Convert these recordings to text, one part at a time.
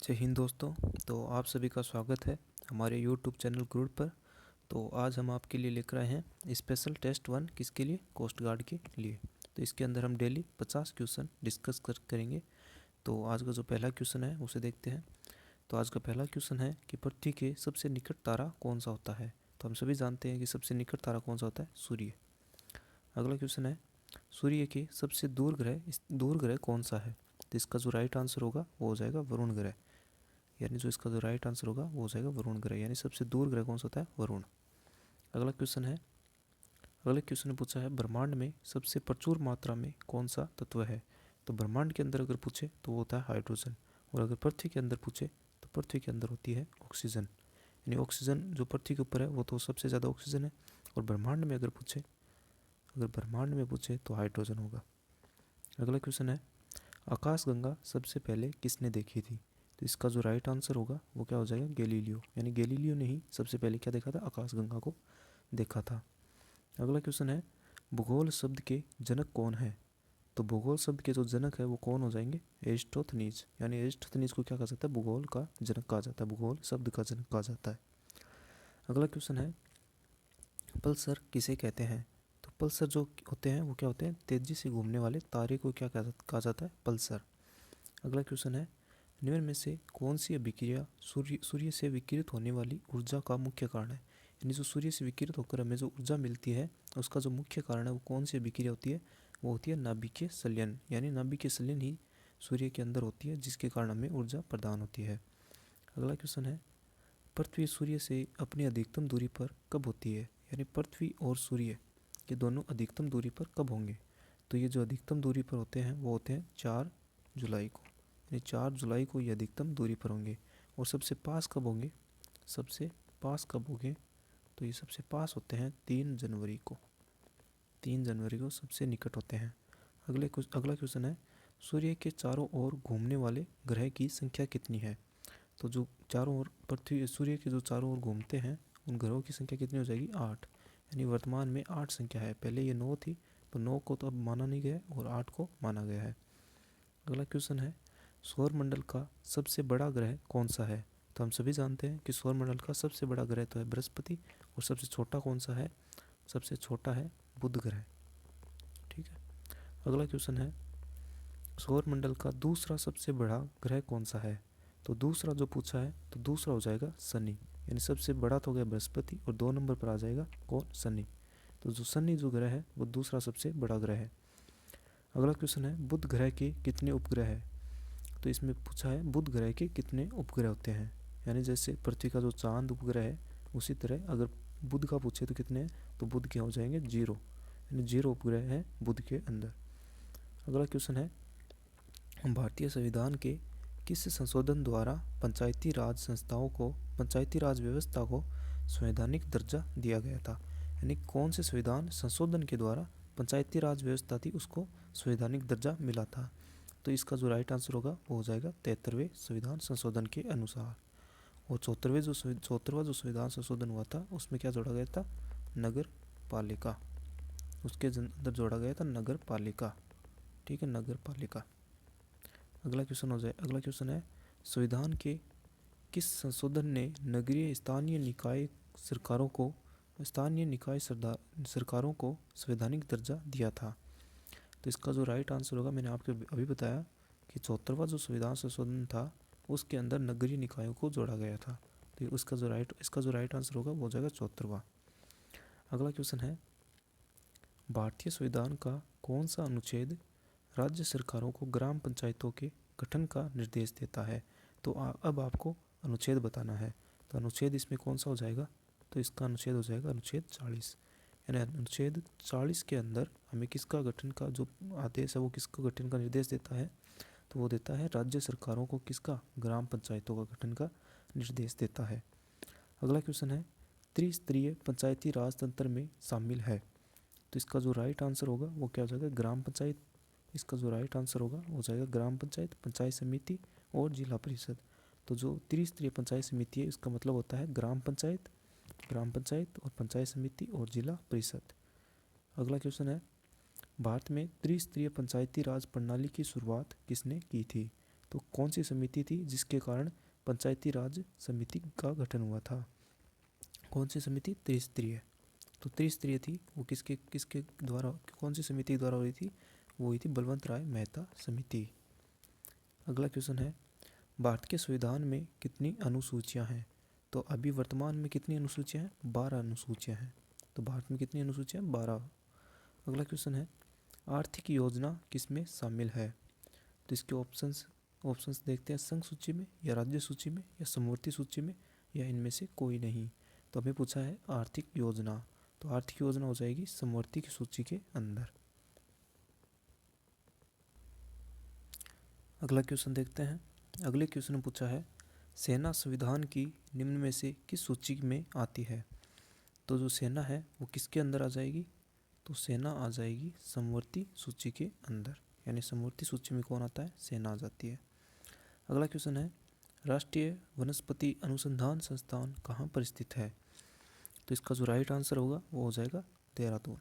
जय हिंद दोस्तों। तो आप सभी का स्वागत है हमारे YouTube चैनल ग्रुप पर। तो आज हम आपके लिए लेकर आए हैं स्पेशल टेस्ट 1 किसके लिए, कोस्ट गार्ड के लिए। तो इसके अंदर हम डेली 50 क्वेश्चन डिस्कस करेंगे। तो आज का जो पहला क्वेश्चन है उसे देखते हैं। तो आज का पहला क्वेश्चन है कि पृथ्वी के सबसे निकट तारा कौन सा होता है। तो हम सभी जानते हैं कि सबसे निकट तारा कौन सा होता है, सूर्य। अगला क्वेश्चन है सूर्य के सबसे दूर ग्रह कौन सा है। तो इसका जो राइट आंसर होगा वो हो जाएगा वरुण ग्रह, यानी जो इसका जो राइट आंसर होगा वो हो जाएगा वरुण ग्रह, यानी सबसे दूर ग्रह कौन सा होता है, वरुण। अगला क्वेश्चन ने पूछा है ब्रह्मांड में सबसे प्रचुर मात्रा में कौन सा तत्व है। तो ब्रह्मांड के अंदर अगर पूछे तो वो होता है हाइड्रोजन, और अगर पृथ्वी के अंदर पूछे तो पृथ्वी के अंदर होती है ऑक्सीजन। यानी ऑक्सीजन जो पृथ्वी के ऊपर है वो तो सबसे ज़्यादा ऑक्सीजन है, और ब्रह्मांड में अगर पूछे तो हाइड्रोजन होगा। अगला क्वेश्चन है आकाशगंगा सबसे पहले किसने देखी थी। तो इसका जो राइट आंसर होगा वो क्या हो जाएगा, गैलीलियो, यानी गैलीलियो ने ही सबसे पहले क्या देखा था, आकाशगंगा को देखा था। अगला क्वेश्चन है भूगोल शब्द के जनक कौन है। तो भूगोल शब्द के जो जनक है वो कौन हो जाएंगे, एरिस्टोथनीज, यानी एरिस्टोथनीज को क्या कहा जाता है, भूगोल का जनक कहा जाता है, भूगोल शब्द का जनक कहा जाता है। अगला क्वेश्चन है पल्सर किसे कहते हैं। तो पल्सर जो होते हैं वो क्या होते हैं, तेजी से घूमने वाले तारे को क्या कहा जाता है, पल्सर। अगला क्वेश्चन है निम्न में से कौन सी अभिक्रिया सूर्य से विकिरित होने वाली ऊर्जा का मुख्य कारण है। यानी जो सूर्य से विकिरित होकर हमें जो ऊर्जा मिलती है उसका जो मुख्य कारण है वो कौन सी अभिक्रिया होती है, वो होती है नाभिकीय संलयन। यानी नाभिकीय संलयन ही सूर्य के अंदर होती है जिसके कारण हमें ऊर्जा प्रदान होती है। अगला क्वेश्चन है पृथ्वी सूर्य से अपनी अधिकतम दूरी पर कब होती है। यानी पृथ्वी और सूर्य ये दोनों अधिकतम दूरी पर कब होंगे। तो ये जो अधिकतम दूरी पर होते हैं वो होते हैं 4 जुलाई को, यानी 4 जुलाई को ये अधिकतम दूरी पर होंगे। और सबसे पास कब होंगे, तो ये सबसे पास होते हैं 3 जनवरी को, 3 जनवरी को सबसे निकट होते हैं। अगला क्वेश्चन है सूर्य के चारों ओर घूमने वाले ग्रह की संख्या कितनी है। तो जो चारों ओर सूर्य के जो चारों ओर घूमते हैं उन ग्रहों की संख्या कितनी हो जाएगी, 8। यानी वर्तमान में 8 संख्या है, पहले ये 9 थी, पर 9 को तो अब माना नहीं गया और 8 को माना गया है। अगला क्वेश्चन है सौरमंडल का सबसे बड़ा ग्रह कौन सा है। तो हम सभी जानते हैं कि सौरमंडल का सबसे बड़ा ग्रह तो है बृहस्पति, और सबसे छोटा कौन सा है, सबसे छोटा है बुध ग्रह। ठीक है। अगला क्वेश्चन है सौरमंडल का दूसरा सबसे बड़ा ग्रह कौन सा है। तो दूसरा जो पूछा है तो दूसरा हो जाएगा शनि, यानी सबसे बड़ा तो हो गया बृहस्पति और 2 नंबर पर आ जाएगा कौन, शनि। तो जो शनि जो ग्रह है वो दूसरा सबसे बड़ा ग्रह है। अगला क्वेश्चन है बुध ग्रह के कितने उपग्रह है। तो इसमें पूछा है बुध ग्रह के कितने उपग्रह होते हैं। यानी जैसे पृथ्वी का जो चांद उपग्रह है उसी तरह अगर बुध का पूछे तो कितने हैं, तो बुध के हो जाएंगे 0, यानी 0 उपग्रह है बुध के अंदर। अगला क्वेश्चन है भारतीय संविधान के किस संशोधन द्वारा पंचायती राज व्यवस्था को संवैधानिक दर्जा दिया गया था। यानी कौन से संविधान संशोधन के द्वारा पंचायती राज व्यवस्था थी उसको संवैधानिक दर्जा मिला था। तो इसका जो राइट आंसर होगा वो हो जाएगा 73वें संविधान संशोधन के अनुसार। और 74वां जो संविधान संशोधन हुआ था उसमें क्या जोड़ा गया था, नगर पालिका, उसके अंदर जोड़ा गया था नगर पालिका। ठीक है, नगर पालिका। अगला क्वेश्चन है संविधान के किस संशोधन ने नगरीय स्थानीय निकाय सरकारों को संवैधानिक दर्जा दिया था। तो इसका जो राइट आंसर होगा मैंने आपको अभी बताया कि 74वां जो संविधान संशोधन था उसके अंदर नगरीय निकायों को जोड़ा गया था। तो इसका जो राइट आंसर होगा वो हो जाएगा 74वां। अगला क्वेश्चन है भारतीय संविधान का कौन सा अनुच्छेद राज्य सरकारों को ग्राम पंचायतों के गठन का निर्देश देता है। तो अब आपको अनुच्छेद बताना है। तो अनुच्छेद इसमें कौन सा हो जाएगा, तो इसका अनुच्छेद हो जाएगा अनुच्छेद 40। यानी अनुच्छेद 40 के अंदर हमें किसका गठन का जो आदेश है वो किसको गठन का निर्देश देता है, तो वो देता है राज्य सरकारों को, किसका, ग्राम पंचायतों का गठन का निर्देश देता है। अगला क्वेश्चन है त्रिस्तरीय पंचायती राज तंत्र में शामिल है। तो इसका जो राइट आंसर होगा वो क्या हो जाएगा, ग्राम पंचायत। इसका जो राइट आंसर होगा वो हो जाएगा ग्राम पंचायत, पंचायत समिति और जिला परिषद। तो जो त्रिस्तरीय पंचायत समिति है इसका मतलब होता है ग्राम पंचायत और पंचायत समिति और जिला परिषद। अगला क्वेश्चन है भारत में त्रिस्तरीय पंचायती राज प्रणाली की शुरुआत किसने की थी। तो कौन सी समिति थी जिसके कारण पंचायती राज समिति का गठन हुआ था? कौन सी समिति? त्रिस्तरीय। तो त्रिस्तरीय थी वो किसके किसके द्वारा, कौन सी समिति द्वारा हुई थी? वो हुई थी बलवंत राय मेहता समिति। अगला क्वेश्चन है, भारत के संविधान में कितनी अनुसूचियां हैं? तो अभी वर्तमान में कितनी अनुसूचियां हैं? 12 अनुसूचियां हैं। तो भारत में कितनी अनुसूचियां हैं? 12। अगला क्वेश्चन है, आर्थिक योजना किसमें शामिल है? तो इसके ऑप्शंस देखते हैं, संघ सूची में या राज्य सूची में या समवर्ती सूची में या इनमें से कोई नहीं। तो हमें पूछा है आर्थिक योजना, तो आर्थिक योजना हो जाएगी समवर्ती की सूची के अंदर। अगला क्वेश्चन देखते हैं। अगले क्वेश्चन में पूछा है, सेना संविधान की निम्न में से किस सूची में आती है? तो जो सेना है वो किसके अंदर आ जाएगी? तो सेना आ जाएगी समवर्ती सूची के अंदर, यानी समवर्ती सूची में कौन आता है? सेना आ जाती है। अगला क्वेश्चन है, राष्ट्रीय वनस्पति अनुसंधान संस्थान कहाँ पर स्थित है? तो इसका जो राइट आंसर होगा वो हो जाएगा देहरादून,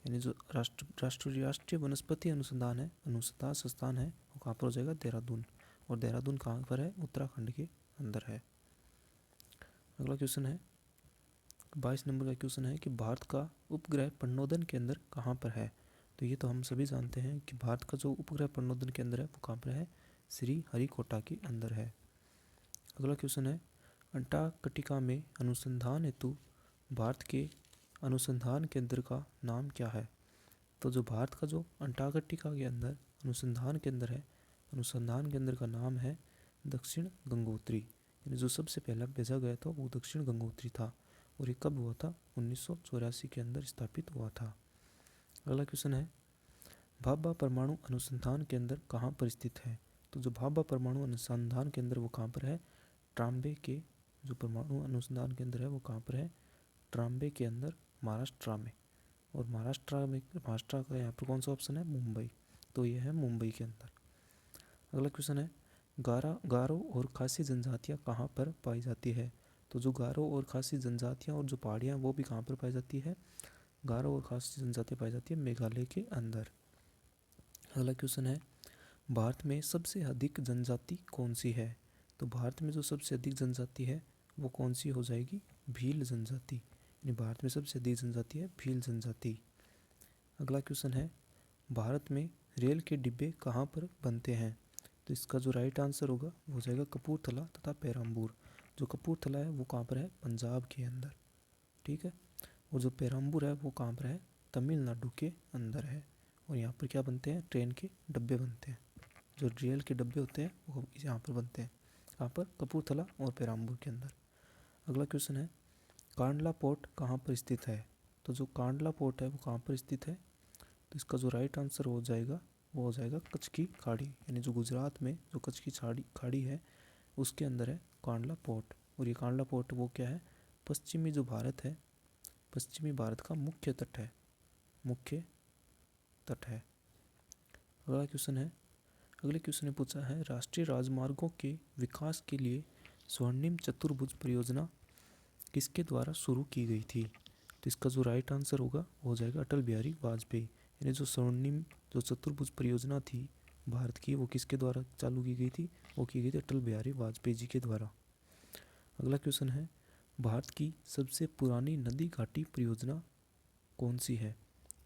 यानी जो राष्ट्रीय वनस्पति अनुसंधान संस्थान है वो कहाँ पर हो जाएगा? देहरादून। और देहरादून कहाँ पर है? उत्तराखंड के अंदर है। अगला क्वेश्चन है 22 नंबर का क्वेश्चन है कि भारत का उपग्रह प्रणोदन केंद्र कहाँ पर है? तो ये तो हम सभी जानते हैं कि भारत का जो उपग्रह प्रणोदन केंद्र है वो कहाँ पर है? श्री हरिकोटा के अंदर है। अगला क्वेश्चन है, अंटार्कटिका में अनुसंधान हेतु भारत के अनुसंधान केंद्र का नाम क्या है? तो जो भारत का जो अंटार्कटिका के अंदर अनुसंधान केंद्र है, अनुसंधान केंद्र का नाम है दक्षिण गंगोत्री, यानी जो सबसे पहला भेजा गया था वो दक्षिण गंगोत्री था। और ये कब हुआ था? 1984 के अंदर स्थापित हुआ था। अगला क्वेश्चन है, भाभा परमाणु अनुसंधान केंद्र कहाँ पर स्थित है? तो जो भाभा परमाणु अनुसंधान केंद्र वो कहाँ पर है? ट्राम्बे के, जो परमाणु अनुसंधान केंद्र है वो कहाँ पर है? ट्राम्बे के अंदर, महाराष्ट्र में। और महाराष्ट्र का यहाँ पर कौन सा ऑप्शन है? मुंबई। तो ये है मुंबई के अंदर। अगला क्वेश्चन है, गारो और खासी जनजातियाँ कहाँ पर पाई जाती है? तो जो गारो और खासी जनजातियाँ और जो पहाड़ियाँ वो भी कहाँ पर पाई जाती है? गारो और खासी जनजातियाँ पाई जाती है मेघालय के अंदर। अगला क्वेश्चन है, भारत में सबसे अधिक जनजाति कौन सी है? तो भारत में जो सबसे अधिक जनजाति है वो कौन सी हो जाएगी? भील जनजाति, यानी भारत में सबसे अधिक जनजाति है भील जनजाति। अगला क्वेश्चन है, भारत में रेल के डिब्बे कहाँ पर बनते हैं? तो इसका जो राइट आंसर होगा वो हो जाएगा कपूरथला तथा पेराम्बूर। जो कपूरथला है वो कहाँ पर है? पंजाब के अंदर। ठीक है। और जो पेराम्बूर है वो कहाँ पर है? तमिलनाडु के अंदर है। और यहाँ पर क्या बनते हैं? ट्रेन के डब्बे बनते हैं। जो रेल के डब्बे होते हैं वो यहाँ पर बनते हैं। कहाँ पर? कपूरथला और पेराम्बूर के अंदर। अगला क्वेश्चन है, कांडला पोर्ट कहाँ पर स्थित है? तो जो कांडला पोर्ट है वो कहाँ पर स्थित है? तो इसका जो राइट आंसर हो जाएगा वो हो जाएगा कच्छ की खाड़ी, यानी जो गुजरात में जो कच्छ की खाड़ी है उसके अंदर है कांडला पोर्ट। और ये कांडला पोर्ट वो क्या है? पश्चिमी जो भारत है, पश्चिमी भारत का मुख्य तट है, मुख्य तट है। अगला क्वेश्चन है, अगले क्वेश्चन ने पूछा है, राष्ट्रीय राजमार्गों के विकास के लिए स्वर्णिम चतुर्भुज परियोजना किसके द्वारा शुरू की गई थी? तो इसका जो राइट आंसर होगा वो हो जाएगा अटल बिहारी वाजपेयी, यानी जो स्वर्णिम जो चतुर्भुज परियोजना थी भारत की वो किसके द्वारा चालू की गई थी? वो की गई थी अटल बिहारी वाजपेयी जी के द्वारा। अगला क्वेश्चन है, भारत की सबसे पुरानी नदी घाटी परियोजना कौन सी है?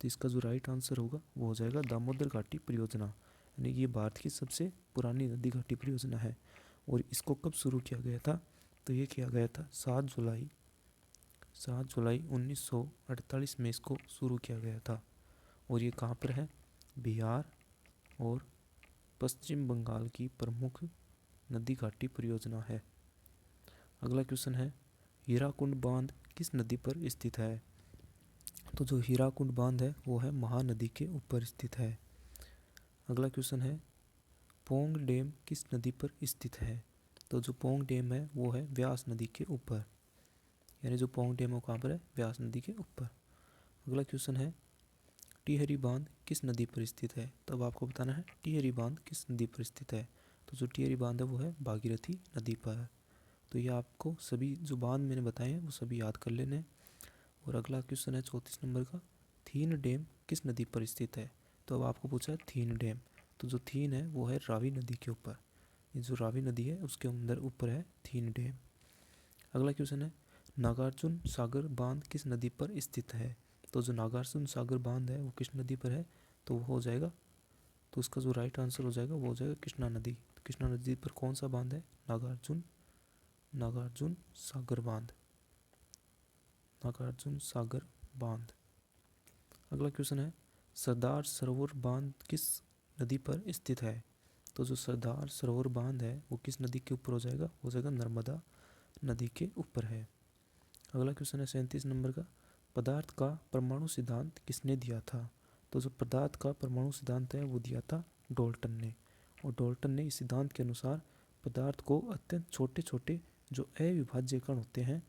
तो इसका जो राइट आंसर होगा वो हो जाएगा दामोदर घाटी परियोजना, यानी ये भारत की सबसे पुरानी नदी घाटी परियोजना है। और इसको कब शुरू किया गया था? तो ये किया गया था 7 जुलाई 1948 में इसको शुरू किया गया था। और ये कहाँ पर है? बिहार और पश्चिम बंगाल की प्रमुख नदी घाटी परियोजना है। अगला क्वेश्चन है, हीराकुंड बांध किस नदी पर स्थित है? तो जो हीराकुंड बांध है वो है महानदी के ऊपर स्थित है। अगला क्वेश्चन है, पोंग डैम किस नदी पर स्थित है? तो जो पोंग डैम है वो है व्यास नदी के ऊपर, यानी जो पोंग डैम है वो कहाँ पर है? व्यास नदी के ऊपर। अगला क्वेश्चन है, टिहरी बांध किस नदी पर स्थित है? तब आपको बताना है टिहरी बांध किस नदी पर स्थित है। तो जो टिहरी बांध है वो है भागीरथी नदी पर है। तो ये आपको सभी जो बांध मैंने बताए हैं वो सभी याद कर लेने हैं। और अगला क्वेश्चन है 34 नंबर का, थीन डैम किस नदी पर स्थित है? तो अब आपको पूछा है थीन डैम, तो जो थीन है वो है रावी नदी के ऊपर। ये जो रावी नदी है उसके अंदर ऊपर है थीन डैम। अगला क्वेश्चन है नागार्जुन सागर बांध किस नदी पर स्थित है। तो जो नागार्जुन सागर बांध है वो किस नदी पर है, तो वो हो जाएगा, तो उसका जो राइट आंसर हो जाएगा वो हो जाएगा कृष्णा नदी। कृष्णा नदी पर कौन सा बांध है, नागार्जुन सागर बांध, नागार्जुन सागर बांध। अगला क्वेश्चन है सरदार सरोवर बांध किस नदी पर स्थित है। तो जो सरदार सरोवर बांध है वो किस नदी के ऊपर हो जाएगा नर्मदा नदी के ऊपर है। अगला क्वेश्चन है 37 नंबर का, पदार्थ का परमाणु सिद्धांत किसने दिया था। तो जो पदार्थ का परमाणु सिद्धांत है वो दिया था डाल्टन ने, और डाल्टन ने इस सिद्धांत के अनुसार पदार्थ को अत्यंत छोटे छोटे जो अविभाज्य कण होते हैं,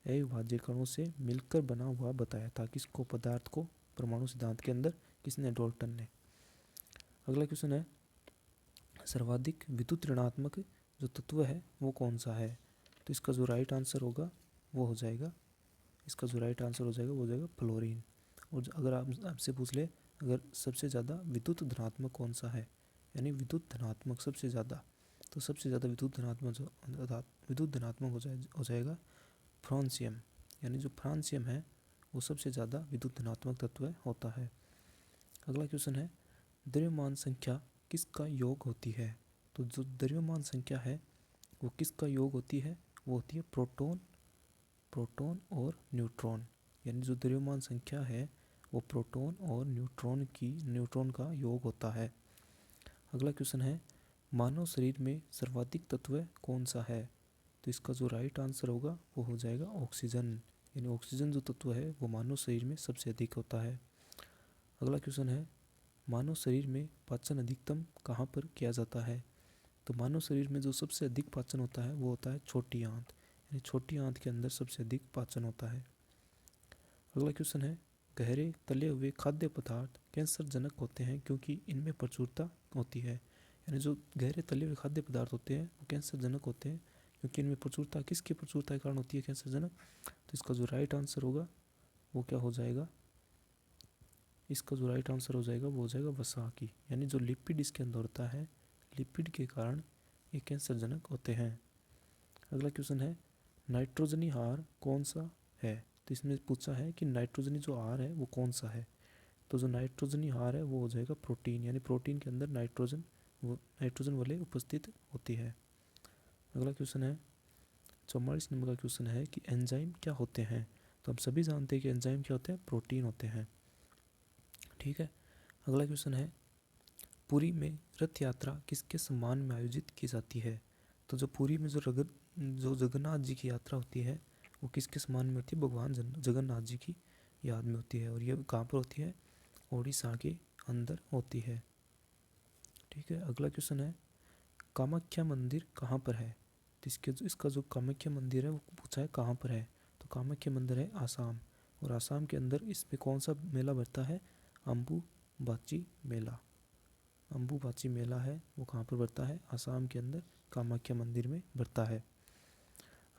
अविभाज्य कणों से मिलकर बना हुआ बताया था किसको, पदार्थ को, परमाणु सिद्धांत के अंदर किसने, डाल्टन ने। अगला क्वेश्चन है सर्वाधिक विद्युत ऋणात्मक जो तत्व है वो कौन सा है। तो इसका जो राइट आंसर होगा वो हो जाएगा, इसका जो राइट आंसर हो जाएगा वो हो जाएगा फ्लोरीन। और अगर आपसे पूछ ले अगर सबसे ज़्यादा विद्युत धनात्मक कौन सा है, यानी विद्युत धनात्मक सबसे ज़्यादा, तो सबसे ज़्यादा विद्युत धनात्मक हो जाएगा फ्रांसियम, यानी जो फ्रांसियम है वो सबसे ज़्यादा विद्युत धनात्मक तत्व होता है। अगला क्वेश्चन है द्रव्यमान संख्या किसका योग होती है। तो जो द्रव्यमान संख्या है वो किसका योग होती है, वो होती है प्रोटॉन और न्यूट्रॉन, यानी जो द्रव्यमान संख्या है वो प्रोटॉन और न्यूट्रॉन का योग होता है। अगला क्वेश्चन है मानव शरीर में सर्वाधिक तत्व कौन सा है। तो इसका जो राइट आंसर होगा वो हो जाएगा ऑक्सीजन, यानी ऑक्सीजन जो तत्व है वो मानव शरीर में सबसे अधिक होता है। अगला क्वेश्चन है मानव शरीर में पाचन अधिकतम कहाँ पर किया जाता है। तो मानव शरीर में जो सबसे अधिक पाचन होता है वो होता है छोटी आंत, यानी छोटी आंत के अंदर सबसे अधिक पाचन होता है। अगला क्वेश्चन है गहरे तले हुए खाद्य पदार्थ कैंसर जनक होते हैं क्योंकि इनमें प्रचुरता होती है, यानी जो गहरे तले हुए खाद्य पदार्थ होते हैं वो कैंसर जनक होते हैं क्योंकि इनमें प्रचुरता, किसकी प्रचुरता के कारण होती है कैंसर जनक। तो इसका जो राइट आंसर होगा वो क्या हो जाएगा, इसका जो राइट आंसर हो जाएगा वो हो जाएगा वसा की, यानी जो लिपिड इसके अंदर होता है, लिपिड के कारण ये कैंसर जनक होते हैं। अगला क्वेश्चन है नाइट्रोजनी आहार कौन सा है। तो इसमें पूछा है कि नाइट्रोजनी जो आहार है वो कौन सा है। तो जो नाइट्रोजनी आहार है वो हो जाएगा प्रोटीन, यानी प्रोटीन के अंदर नाइट्रोजन वाले उपस्थित होती है। अगला क्वेश्चन है 44 नंबर का क्वेश्चन है कि एंजाइम क्या होते हैं। तो हम सभी जानते हैं कि एंजाइम क्या होते हैं, प्रोटीन होते हैं। ठीक है। अगला क्वेश्चन है पुरी में रथ यात्रा किसके सम्मान में आयोजित की जाती है। तो जो पुरी में जो जगन्नाथ जी की यात्रा होती है वो किसके सम्मान में होती है, भगवान जगन्नाथ जी की याद में होती है, और ये कहाँ पर होती है, ओडिशा के अंदर होती है। ठीक है। अगला क्वेश्चन है कामाख्या मंदिर कहाँ पर है। तो इसका जो कामाख्या मंदिर है वो पूछा है कहाँ पर है। तो कामाख्या मंदिर है आसाम, और आसाम के अंदर इसमें कौन सा मेला बढ़ता है, अम्बुबाची मेला है वो कहाँ पर बढ़ता है, आसाम के अंदर कामाख्या मंदिर में बढ़ता है।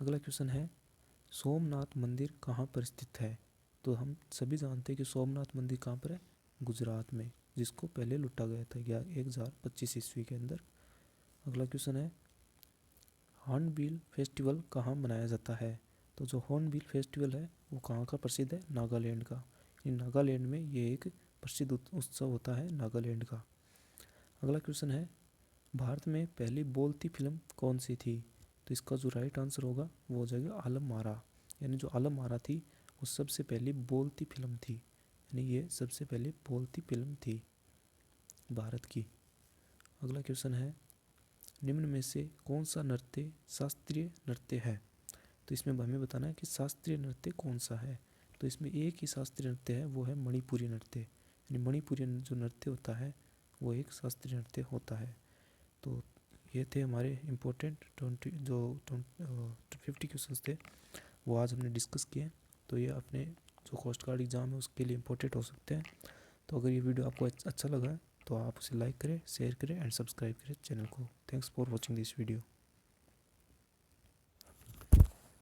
अगला क्वेश्चन है सोमनाथ मंदिर कहाँ पर स्थित है। तो हम सभी जानते हैं कि सोमनाथ मंदिर कहाँ पर है, गुजरात में, जिसको पहले लूटा गया था 1025 ईस्वी के अंदर। अगला क्वेश्चन है हॉर्नबिल फेस्टिवल कहाँ मनाया जाता है। तो जो हॉर्नबिल फेस्टिवल है वो कहाँ का प्रसिद्ध है, नागालैंड का। नागालैंड में ये एक प्रसिद्ध उत्सव होता है नागालैंड का। अगला क्वेश्चन है भारत में पहली बोलती फिल्म कौन सी थी। तो इसका जो राइट आंसर होगा वो हो जाएगा आलम आरा, यानी जो आलम आरा थी वो सबसे पहली बोलती फिल्म थी, यानी ये सबसे पहली बोलती फिल्म थी भारत की। अगला क्वेश्चन है निम्न में से कौन सा नृत्य शास्त्रीय नृत्य है। तो इसमें हमें बताना है कि शास्त्रीय नृत्य कौन सा है। तो इसमें एक ही शास्त्रीय नृत्य है वो है मणिपुरी नृत्य, यानी मणिपुरी जो नृत्य होता है वो एक शास्त्रीय नृत्य होता है। तो ये थे हमारे इम्पोर्टेंट 50 क्वेश्चंस थे वो आज हमने डिस्कस किए। तो ये अपने जो कोस्ट गार्ड एग्ज़ाम है उसके लिए इम्पोर्टेंट हो सकते हैं। तो अगर ये वीडियो आपको अच्छा लगा तो आप उसे लाइक करें, शेयर करें एंड सब्सक्राइब करें चैनल को। Thanks for watching this video.